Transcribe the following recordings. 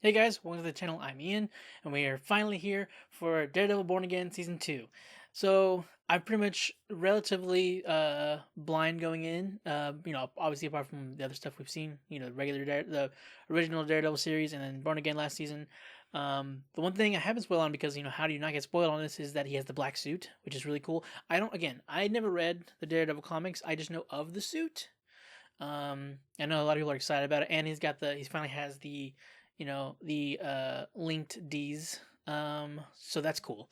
Hey guys, welcome to the channel. I'm Ian, and we are finally here for Daredevil Born Again Season 2. So, I'm pretty much relatively blind going in. Obviously apart from the other stuff we've seen, the original Daredevil series and then Born Again last season. The one thing I haven't spoiled on because, how do you not get spoiled on this is that he has the black suit, which is really cool. I never read the Daredevil comics. I just know of the suit. I know a lot of people are excited about it, and he finally has the linked D's. So that's cool.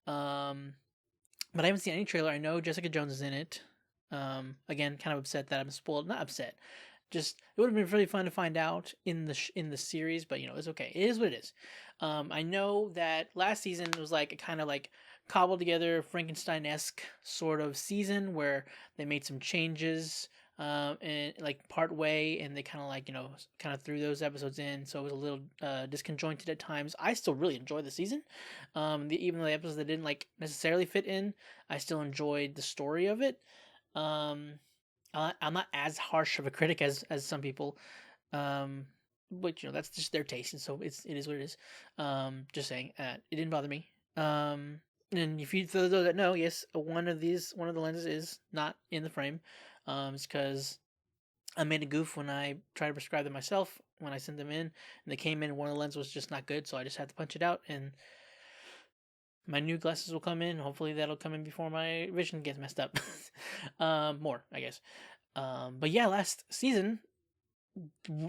Um, but I haven't seen any trailer. I know Jessica Jones is in it. Again, kind of upset that I'm spoiled. Not upset. Just it would have been really fun to find out in the series, but it's okay. It is what it is. I know that last season was like a kind of like cobbled together Frankenstein esque sort of season where they made some changes and like part way, and they kind of like kind of threw those episodes in, so it was a little disconjointed at times. I still really enjoyed the season. Even though the episodes that didn't like necessarily fit in, I still enjoyed the story of it. Um, I'm not as harsh of a critic as some people, um, but that's just their taste, and so it is what it is. Just saying, it didn't bother me. And if you for those that know, yes, one of the lenses is not in the frame. It's because I made a goof when I tried to prescribe them myself when I sent them in, and they came in. One of the lenses was just not good, so I just had to punch it out, and my new glasses will come in. Hopefully, that'll come in before my vision gets messed up. More, I guess. But yeah, last season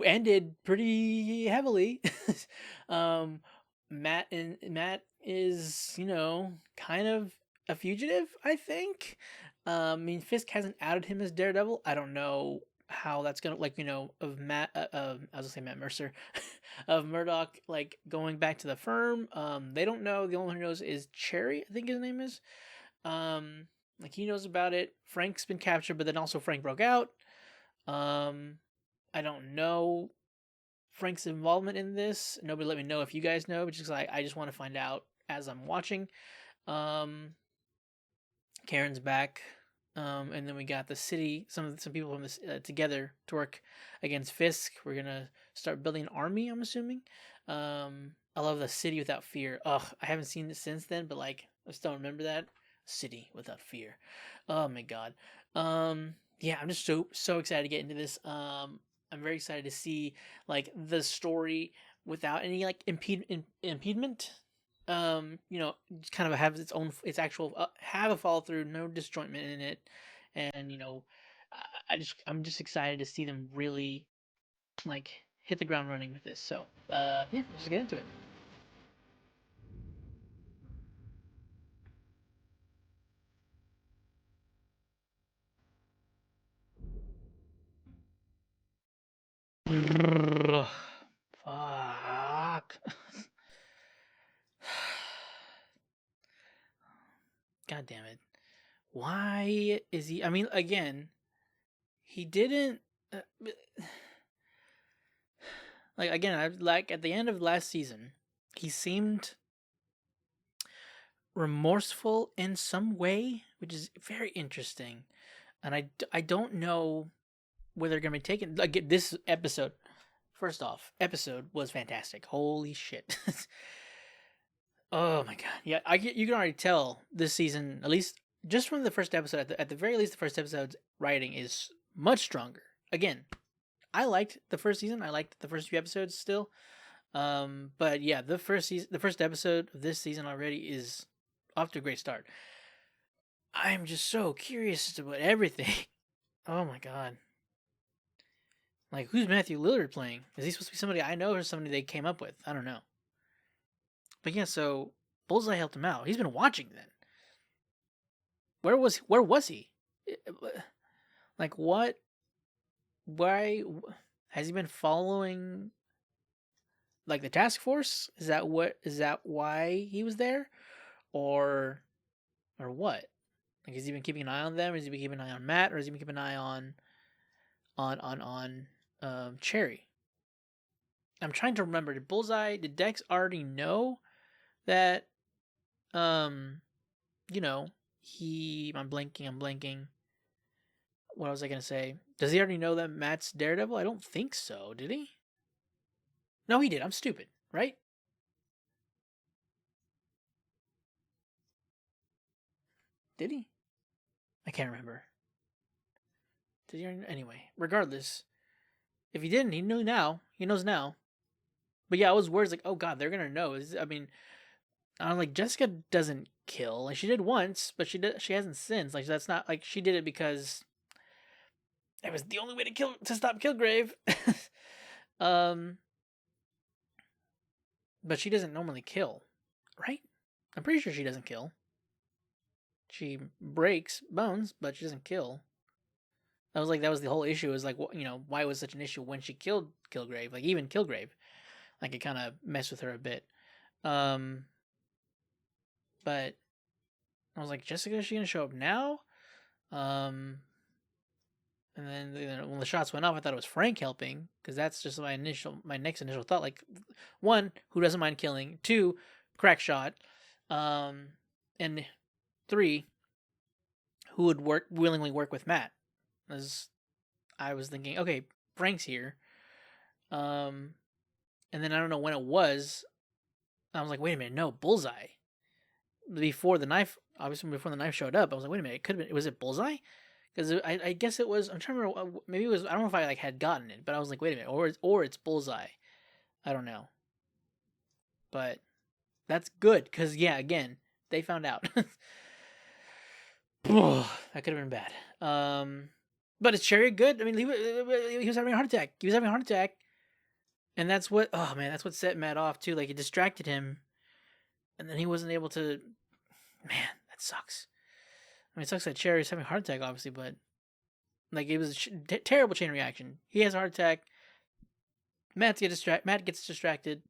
ended pretty heavily. um, Matt is kind of a fugitive. I think. I mean, Fisk hasn't outed him as Daredevil. I don't know how that's gonna of Matt. I was gonna say Matt Mercer, of Murdoch going back to the firm. They don't know. The only one who knows is Cherry. I think his name is. He knows about it. Frank's been captured, but then also Frank broke out. Um, I don't know Frank's involvement in this. Nobody let me know if you guys know, which is like I just want to find out as I'm watching. Um, Karen's back, and then we got the city. Some people from this together to work against Fisk. We're gonna start building an army. I'm assuming. I love the city without fear. Ugh, I haven't seen it since then, but like I still remember that city without fear. Oh my god. Yeah, I'm just so excited to get into this. I'm very excited to see the story without any impediment. Just kind of have its actual have a follow through, no disjointment in it, and I'm just excited to see them really hit the ground running with this. So yeah, let's just get into it. Fuck. God damn it. Why is he? I mean, again, he didn't. Uh, again, I like at the end of last season, he seemed remorseful in some way, which is very interesting. And I don't know where they're gonna be taken. Like this episode, first off, episode was fantastic. Holy shit. Oh my god. Yeah, you can already tell this season, at least just from the first episode, at the very least, the first episode's writing is much stronger. Again, I liked the first season. I liked the first few episodes still. But yeah, the first episode of this season already is off to a great start. I'm just so curious about everything. Oh my god. Like, who's Matthew Lillard playing? Is he supposed to be somebody I know or somebody they came up with? I don't know. But yeah, so Bullseye helped him out. He's been watching then. Where was he? Like what? Why has he been following the task force? Is that why he was there? Or what? Like, has he been keeping an eye on them? Has he been keeping an eye on Matt, or has he been keeping an eye on Cherry? I'm trying to remember. Did Dex already know that you know, I'm blanking. What was I gonna say? Does he already know that Matt's Daredevil? I don't think so. Did he? No, he did. I'm stupid. right? Did he? I can't remember. Did he? Anyway, regardless, if he didn't, he knew now. He knows now. But yeah, I was worried like, oh god, they're gonna know. I mean, I'm like Jessica doesn't kill. Like she did once, but she hasn't since. Like that's not like she did it because it was the only way to stop Kilgrave. um, but she doesn't normally kill, right? I'm pretty sure she doesn't kill. She breaks bones, but she doesn't kill. That was the whole issue. Is like, why was such an issue when she killed Kilgrave? Like even Kilgrave, like it kind of messed with her a bit. Um, but I was like, Jessica, is she gonna show up now? Um, and then when the shots went off, I thought it was Frank helping because that's just my next initial thought. Like, one, who doesn't mind killing? Two, crack shot. And three, who would willingly work with Matt? As I was thinking, okay, Frank's here. And then I don't know when it was. I was like, wait a minute, no, Bullseye. Before the knife, obviously before the knife showed up, I was like, wait a minute, it could have been. Was it Bullseye? Because I guess it was. I'm trying to remember. Maybe it was. I don't know if I like had gotten it, but I was like, wait a minute, or it's Bullseye. I don't know. But that's good because yeah, again, they found out. That could have been bad. But is Cherry good? I mean, he was having a heart attack. He was having a heart attack, and that's what. Oh man, that's what set Matt off too. Like it distracted him, and then he wasn't able to. Man, that sucks. I mean, it sucks that Cherry's having a heart attack, obviously, but like it was a terrible chain reaction. He has a heart attack. Matt gets distracted.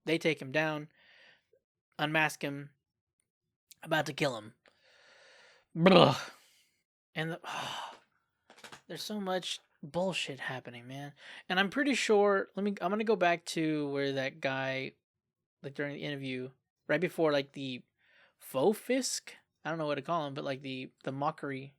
They take him down, unmask him, about to kill him. Blah. And there's so much bullshit happening, man. And I'm pretty sure. I'm gonna go back to where that guy, like during the interview, right before like the faux Fisk. I don't know what to call him, but like the mockery.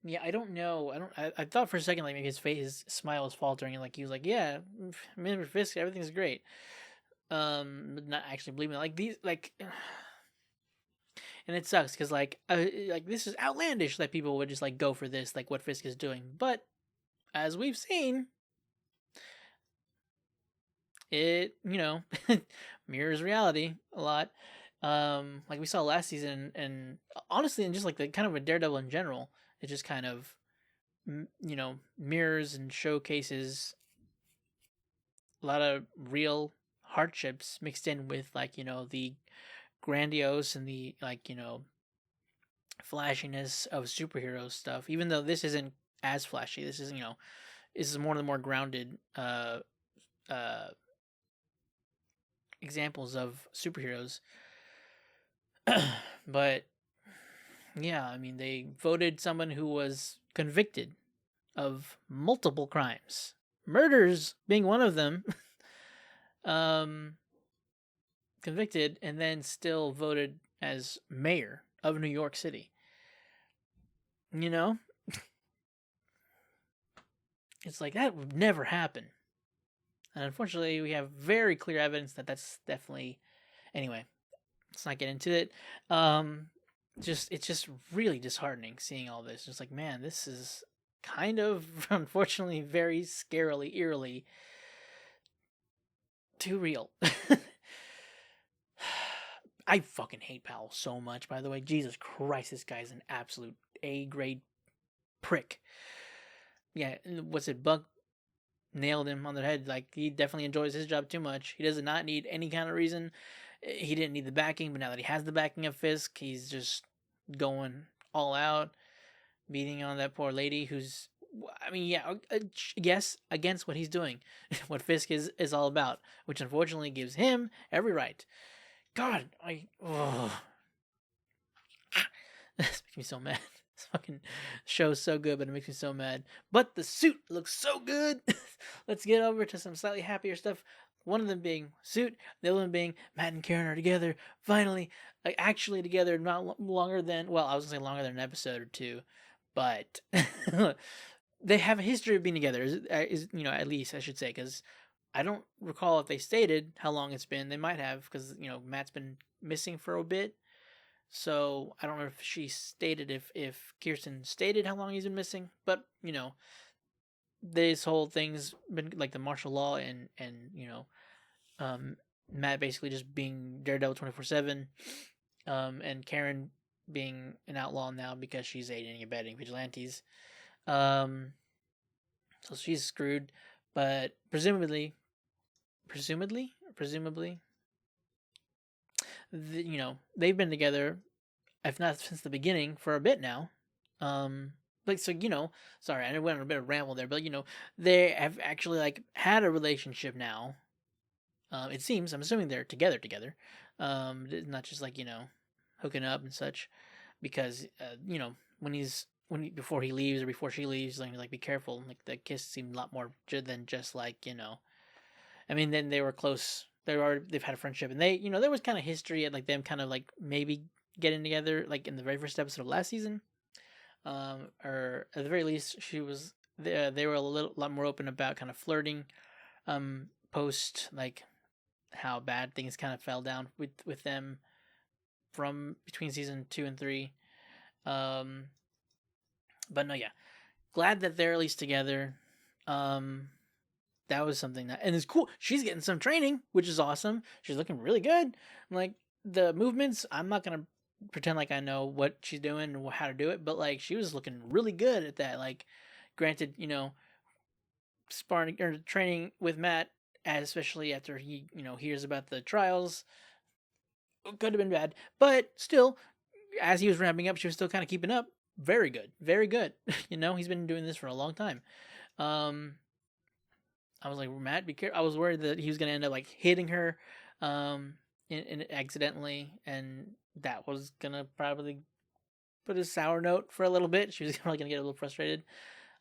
Yeah, I don't know. I thought for a second like maybe his smile was faltering and like he was like, yeah, Mr. Fisk, everything's great. But not actually believing it. Like these like. And it sucks because like this is outlandish that people would just like go for this, like what Fisk is doing. But as we've seen, it mirrors reality a lot. Like we saw last season, and honestly, and just like the kind of a Daredevil in general, it just kind of mirrors and showcases a lot of real hardships mixed in with like the grandiose and the like flashiness of superhero stuff. Even though this isn't as flashy, this is this is one of the more grounded uh examples of superheroes. But yeah, I mean, they voted someone who was convicted of multiple crimes, murders being one of them, um, convicted, and then still voted as mayor of New York City. You know, it's like that would never happen. And unfortunately, we have very clear evidence that that's definitely. Anyway, let's not get into it. It's just really disheartening seeing all this. Just like, man, this is kind of unfortunately very scarily, eerily too real. I fucking hate Powell so much, by the way. Jesus Christ, this guy's an absolute A grade prick. Yeah, what's it? Buck nailed him on the head. Like, he definitely enjoys his job too much. He does not need any kind of reason. He didn't need the backing, but now that he has the backing of Fisk, he's just going all out, beating on that poor lady who's, I mean, yeah, yes, against what he's doing, what Fisk is all about, which unfortunately gives him every right. God, this makes me so mad. This fucking show's so good, but it makes me so mad. But the suit looks so good. Let's get over to some slightly happier stuff. One of them being Suit, the other one being Matt and Karen are together finally, like actually together, not longer than, well, I was gonna say longer than an episode or two, but they have a history of being together. Is at least I should say, because I don't recall if they stated how long it's been. They might have, because Matt's been missing for a bit. So I don't know if she stated, if Kirsten stated how long he's been missing, but this whole thing's been like the martial law and um, Matt basically just being Daredevil 24/7, and Karen being an outlaw now because she's aiding and abetting vigilantes. Um, so she's screwed, but presumably, they've been together, if not since the beginning, for a bit now. Like, so, sorry, I went on a bit of ramble there, but they have actually like had a relationship now. It seems, I'm assuming they're together. Not just like, hooking up and such, because before he leaves or before she leaves, like be careful. Like the kiss seemed a lot more than just like, I mean, then they were close. They've had a friendship, and there was kind of history at like them kind of like maybe getting together, like in the very first episode of last season. Or at the very least, they were a lot more open about kind of flirting, post like how bad things kind of fell down with them from between season 2 and 3. But no, yeah, glad that they're at least together. That was something and it's cool. She's getting some training, which is awesome. She's looking really good. Like the movements, I'm not gonna pretend like I know what she's doing and how to do it, but like she was looking really good at that. Like, granted, sparring or training with Matt, especially after he hears about the trials, could have been bad, but still, as he was ramping up, she was still kind of keeping up. Very good, very good. He's been doing this for a long time. I was like, Matt, be careful. I was worried that he was gonna end up like hitting her, accidentally, and that was gonna probably put a sour note for a little bit. She was probably gonna get a little frustrated,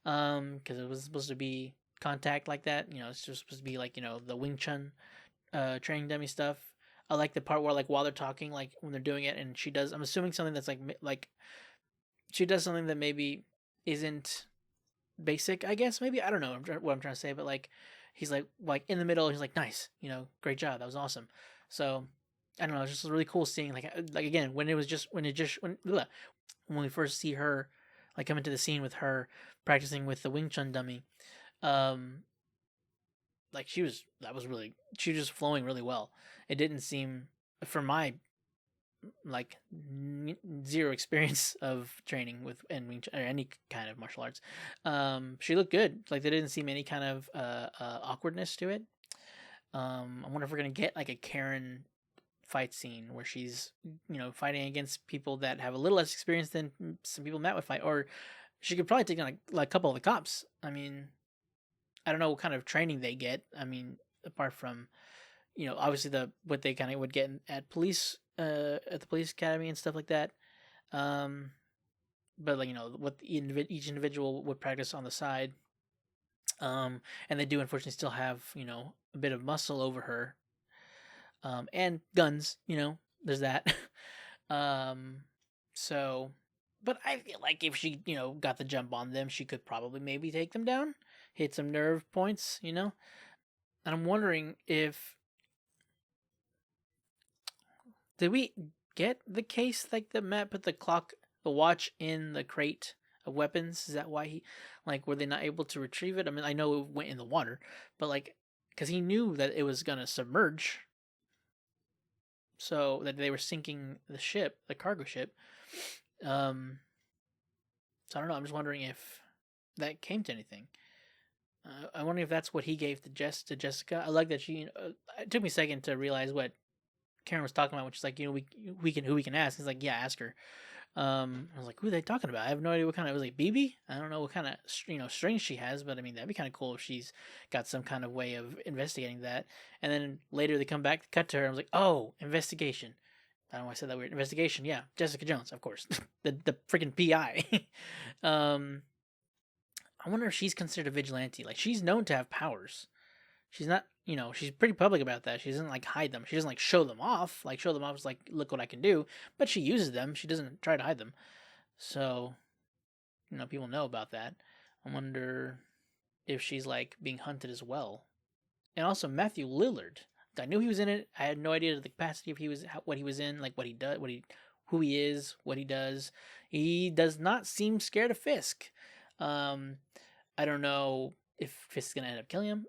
because it was supposed to be contact like that. It's just supposed to be like the Wing Chun, training dummy stuff. I like the part where like while they're talking, like when they're doing it, and she does. I'm assuming something that's like she does something that maybe isn't basic, I guess. Maybe I don't know what I'm trying to say, but like he's like in the middle. He's like, nice, great job, that was awesome. So I don't know. It's just really cool seeing like again when we first see her like come into the scene with her practicing with the Wing Chun dummy. Like she was just flowing really well. It didn't seem, for my like zero experience of training with and Wing Chun or any kind of martial arts, she looked good. Like there didn't seem any kind of awkwardness to it. I wonder if we're gonna get like a Karen fight scene where she's fighting against people that have a little less experience than some people Matt would fight, or she could probably take on like a couple of the cops. I mean, I don't know what kind of training they get. I mean, apart from obviously what they kind of would get at the police academy and stuff like that. But like what each individual would practice on the side. And they do unfortunately still have a bit of muscle over her. And guns. There's that. So, but I feel like if she got the jump on them, she could probably maybe take them down, hit some nerve points. And I'm wondering if did we get the case like that Matt put the watch in the crate of weapons? Is that why he, like, were they not able to retrieve it? I mean, I know it went in the water, but like, because he knew that it was gonna submerge, so that they were sinking the cargo ship. So I don't know. I'm just wondering if that came to anything. I wonder if that's what he gave to Jessica. I like that she. It took me a second to realize what Karen was talking about, which is like we can ask. He's like, yeah, ask her. I was like, who are they talking about? I have no idea what kind of. It was like BB. I don't know what kind of strings she has, but I mean that'd be kind of cool if she's got some kind of way of investigating that. And then later they come back, cut to her. I was like, oh, investigation. I don't know why I said that weird. Investigation. Yeah, Jessica Jones, of course, the freaking PI. I wonder if she's considered a vigilante. Like she's known to have powers. She's not she's pretty public about that. She doesn't like hide them. She doesn't like show them off. Like show them off is like, look what I can do. But she uses them. She doesn't try to hide them. So, people know about that. I wonder if she's like being hunted as well. And also Matthew Lillard. I knew he was in it. I had no idea the capacity of what he was in, like what he does, who he is, what he does. He does not seem scared of Fisk. I don't know if Fisk's gonna end up killing him,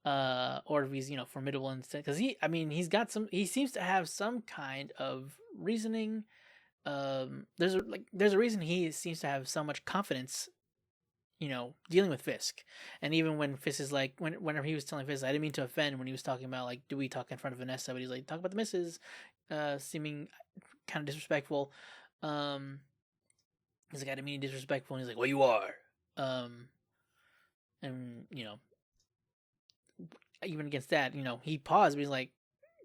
or if he's formidable instead. Because he seems to have some kind of reasoning. There's a reason he seems to have so much confidence, dealing with Fisk. And even when Fisk is like, whenever he was telling Fisk, I didn't mean to offend when he was talking about like, do we talk in front of Vanessa? But he's like, talk about the missus, seeming kind of disrespectful. He's like, I didn't mean disrespectful. And he's like, well, you are. And even against that, he paused, but he's like,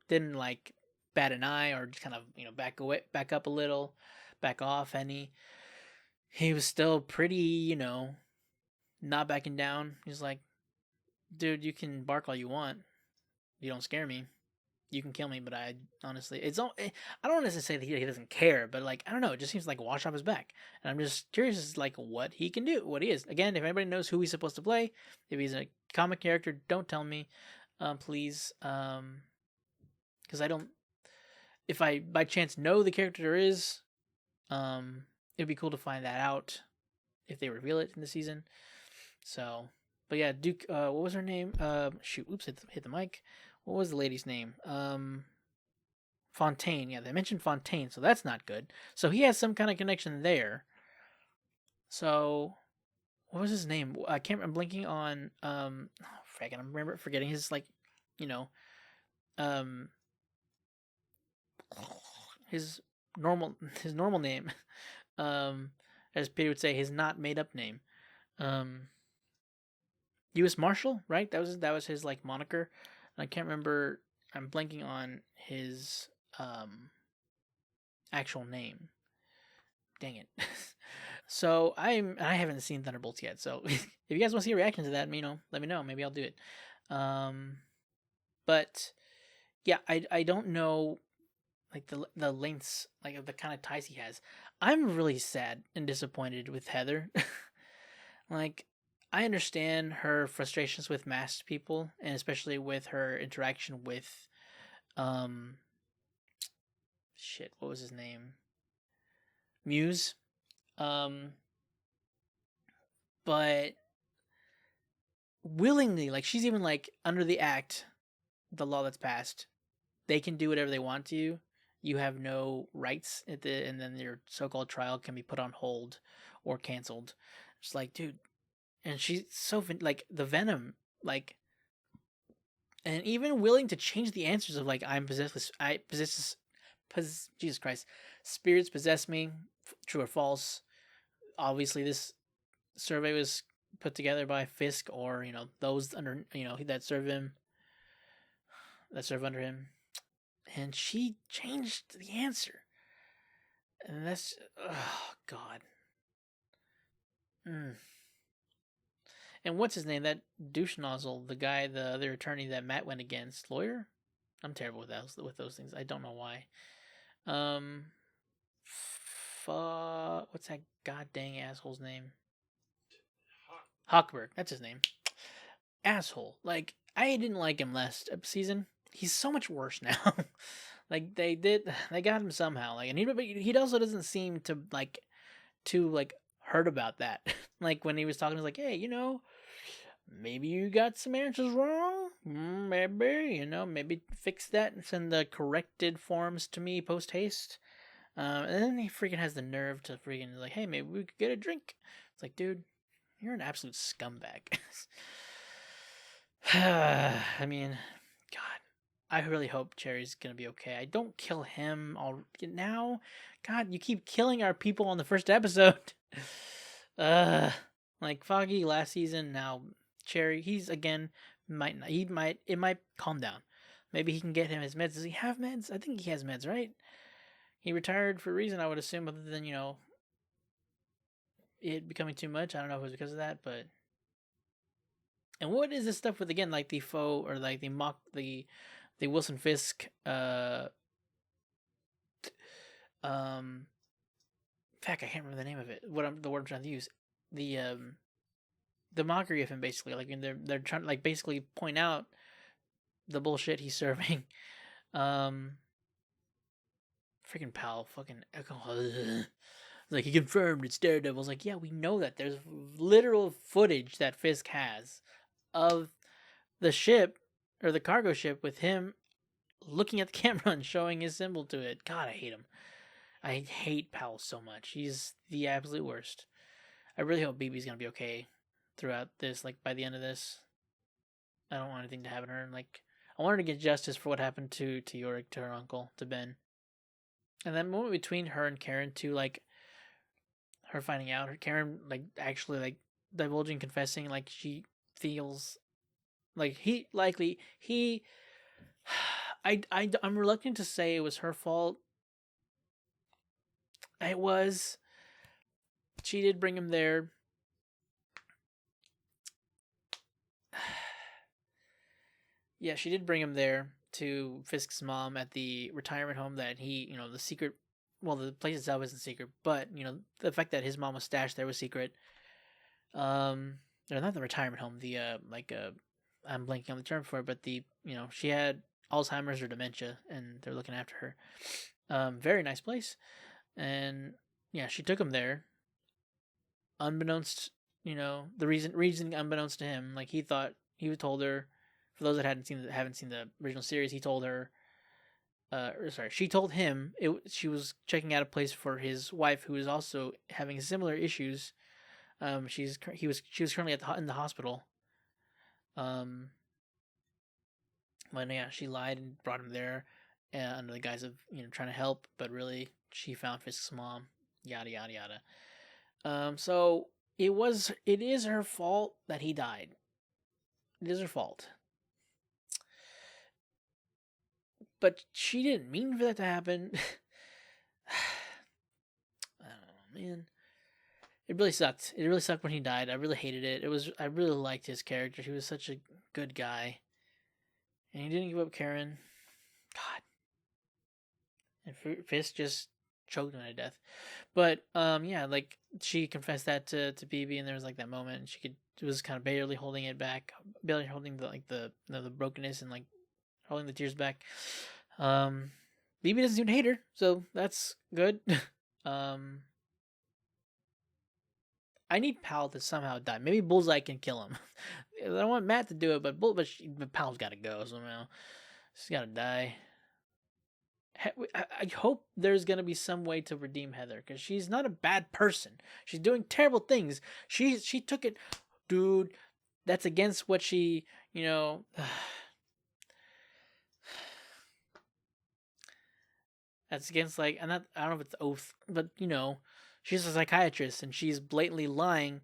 didn't like bat an eye or just kind of back up a little, back off any. He was still pretty, not backing down. He's like, dude, you can bark all you want. You don't scare me. You can kill me, but I honestly, I don't necessarily say that he doesn't care, but like, I don't know, it just seems like a wash off his back. And I'm just curious as like what he can do, what he is. Again, if anybody knows who he's supposed to play, if he's a comic character, don't tell me, please. Because I don't, if I by chance know the character there is, it'd be cool to find that out if they reveal it in the season. So, but yeah, Duke, what was her name? Oops, hit the mic. What was the lady's name? Fontaine. Yeah, they mentioned Fontaine, so that's not good. So he has some kind of connection there. So, what was his name? I can't. I'm blinking on. I'm forgetting his like, his normal name. As Peter would say, his not made up name. U.S. Marshal, right? That was his like moniker. I can't remember. I'm blanking on his actual name. Dang it. So I haven't seen Thunderbolts yet. So if you guys want to see a reaction to that, let me know. Maybe I'll do it. But yeah, I don't know like the lengths like of the kind of ties he has. I'm really sad and disappointed with Heather. Like, I understand her frustrations with masked people, and especially with her interaction with, what was his name? Muse. But willingly, like, she's even like under the act, the law that's passed, they can do whatever they want to you. You have no rights and then your so-called trial can be put on hold or canceled. It's like, dude, and she's so like the venom, like, and even willing to change the answers of like Jesus Christ, spirits possess me, true or false. Obviously, this survey was put together by Fisk or those under that serve under him, and she changed the answer, and that's God. And what's his name? That douche nozzle, the guy, the other attorney that Matt went against, lawyer. I'm terrible with those things. I don't know why. What's that god dang asshole's name? Hochberg. That's his name. Asshole. Like, I didn't like him last season. He's so much worse now. Like they got him somehow. Like, and he also doesn't seem to like hurt about that. Like when he was talking, he was like, hey, maybe you got some answers wrong. Maybe, maybe fix that and send the corrected forms to me post haste. And then he freaking has the nerve to freaking like, hey, maybe we could get a drink. It's like, dude, you're an absolute scumbag. I mean, God, I really hope Cherry's gonna be okay. I don't kill him all now. God, you keep killing our people on the first episode. Like Foggy last season, now Cherry. He's again it might calm down. Maybe he can get him his meds. Does he have meds? I think he has meds, right? He retired for a reason, I would assume, other than it becoming too much. I don't know if it was because of that, but And what is this stuff with, again, like the faux, or like the Wilson Fisk um in fact, I can't remember the name of it. The word I'm trying to use. The the mockery of him, basically, like, when they're trying to, like, basically point out the bullshit he's serving. Um Freaking pal, fucking like, he confirmed it's Daredevil. Like, yeah, we know that. There's literal footage that Fisk has of the ship, or the cargo ship, with him looking at the camera and showing his symbol to it. God, I hate him. I hate Powell so much. He's the absolute worst. I really hope BB's gonna be okay throughout this. Like, by the end of this, I don't want anything to happen to her. And, like, I want her to get justice for what happened to Yorick, to her uncle, to Ben. And that moment between her and Karen too, like, her finding out, her Karen, like, actually, like, divulging, confessing, like, she feels like he I'm reluctant to say it was her fault. It was. She did bring him there. Yeah, she did bring him there to Fisk's mom at the retirement home that he, the secret, well, the place itself isn't secret, but, the fact that his mom was stashed there was secret. Or not the retirement home, the, I'm blanking on the term for it, but she had Alzheimer's or dementia, and they're looking after her. Very nice place. And, yeah, she took him there, unbeknownst, the reason unbeknownst to him. Like, he thought, he told her, for those that haven't seen the original series, he told her, she told him she was checking out a place for his wife, who was also having similar issues. She was currently in the hospital. When, yeah, she lied and brought him there, under the guise of, trying to help, but really she found Fisk's mom. Yada yada yada. So it is her fault that he died. It is her fault. But she didn't mean for that to happen. I don't know, man. It really sucked. It really sucked when he died. I really hated it. I really liked his character. He was such a good guy. And he didn't give up Karen. God. And Fisk just choked him to death. But, yeah, like, she confessed that to BB, and there was, like, that moment, and it was kind of barely holding it back. Barely holding the brokenness, and, like, holding the tears back. BB doesn't seem to hate her, so that's good. I need Powell to somehow die. Maybe Bullseye can kill him. I don't want Matt to do it, but Powell's got to go somehow. She's got to die. I hope there's going to be some way to redeem Heather, because she's not a bad person. She's doing terrible things. She took it, dude. That's against what she, that's against, like, I don't know if it's oath, but, she's a psychiatrist, and she's blatantly lying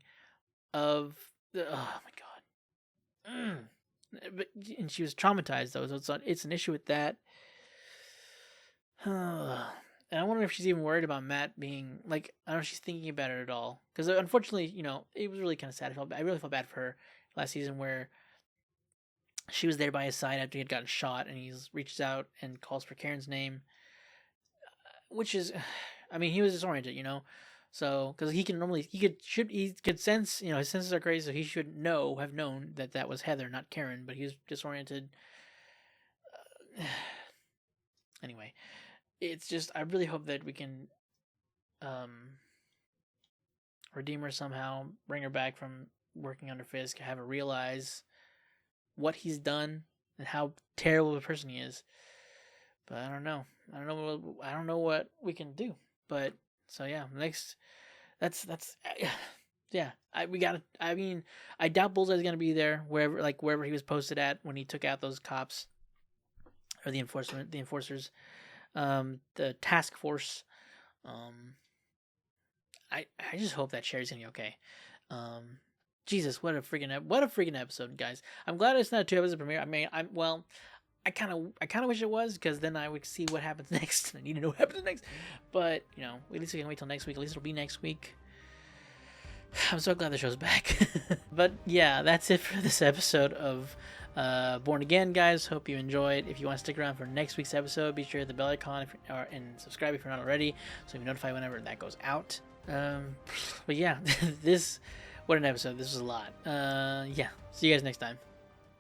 oh my god. And she was traumatized, though, so it's an issue with that. And I wonder if she's even worried about Matt being, like, I don't know if she's thinking about it at all, because unfortunately, it was really kind of sad. I really felt bad for her last season, where she was there by his side after he had gotten shot, and he reaches out and calls for Karen's name, which is, I mean, he was disoriented, so, because he could sense, his senses are crazy, so he should have known that was Heather, not Karen, but he was disoriented. Anyway, it's just, I really hope that we can redeem her somehow, bring her back from working under Fisk, have her realize what he's done and how terrible of a person he is. But I don't know what we can do. But so, yeah, next, that's yeah. I doubt Bullseye's gonna be there wherever he was posted at when he took out those cops, or the enforcers, the task force. I just hope that Sherry's gonna be okay. Jesus, what a freaking episode, guys! I'm glad it's not a 2-episode premiere. I mean, I kind of wish it was, because then I would see what happens next. I need to know what happens next. But, at least we can wait till next week. At least it'll be next week. I'm so glad the show's back. But yeah, that's it for this episode of Born Again, guys. Hope you enjoyed. If you want to stick around for next week's episode, be sure to hit the bell icon and subscribe if you're not already, so you're notified whenever that goes out. But yeah, what an episode. This was a lot. Yeah, see you guys next time.